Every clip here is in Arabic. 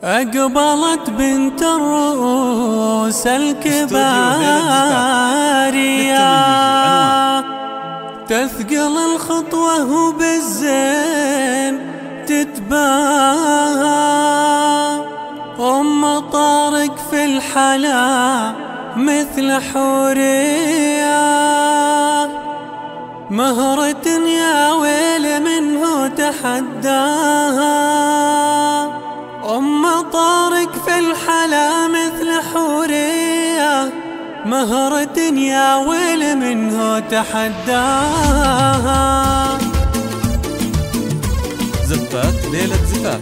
أقبلت بنت الرؤوس الكبارية تثقل الخطوة وبالزين تتباهى. أم طارق في الحلا مثل حورية، مهرة يا ويل منه تحداها. أم طارق في الحلا مثل حورية، مهرة يا ويل منه تحداها. زفات ليلة زفاف.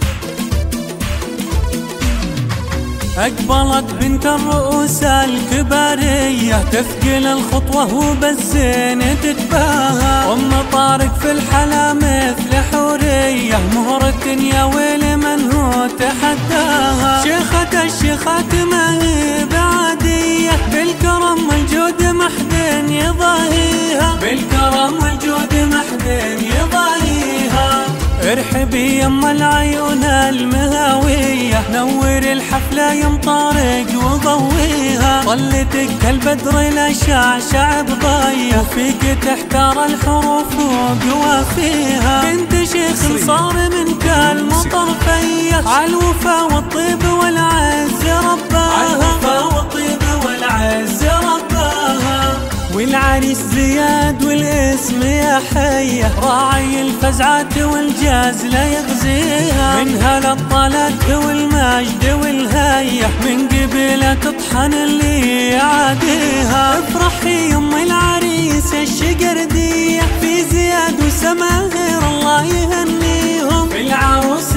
أقبلت بنت الرؤوس الكبارية تثقل الخطوة وبالزين تتباهى. أم طارق في الحلا مثل حورية، مهرة يا ويل من هو تحداها. شيخة الشيخات ما هي بعادية، بالكرم والجود محد يضاهيها، بالكرم والجود محد يضاهيها. ارحبي يما العيون المهاوية، نور الحفلة يم طارق وضويها. طلتك كالبدر لا شعشع بضاية، فيك تحتار الحروف وقوافيها. بنت شيخ صار منك المطرفية، عالوفا والطيب والعز رباها، عالوفا والطيب والعز رباها. والعريس زياد والاسم يا حية، راعي الفزعات والجاز لا يغزيها. منها للطلات والمجد والهية، من قبيلة تطحن اللي يعاديها. افرحي يم العريس الشقردية، في زياد وسماهر الله يهنيهم. العروس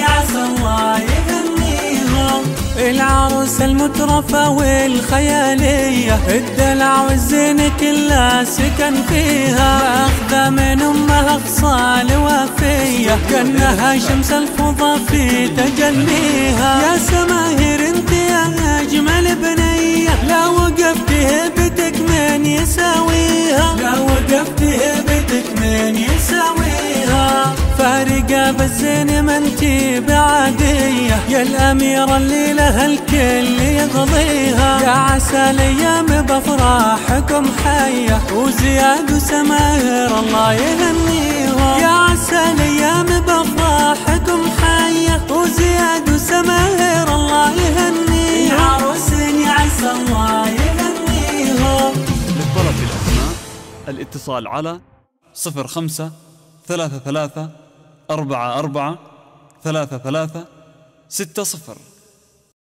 عسى الله يهنيهم. العروس المترفة والخيالية، الدلع والزين كلها سكن فيها. ماخذة من أمها خصال وفية، كأنها شمس الفضا في تجليها. يا سماهر انت يا أجمل بنية، لا وقفت هبتك من يساويها، لا وقفت هبتك من يساويها. فارقة بالزين ما انتي بعادية، يا الأميرة اللي لها الكل يقضيها. يا عسى الأيام بأفراحكم حية، وزياد وسماهر الله يهنيهم. يا عسى الأيام بأفراحكم حية، وزياد وسماهر الله يهنيهم. العروس عسى الله يهنيهم. للطلب بالأسماء الاتصال على 05 33 44 33 60.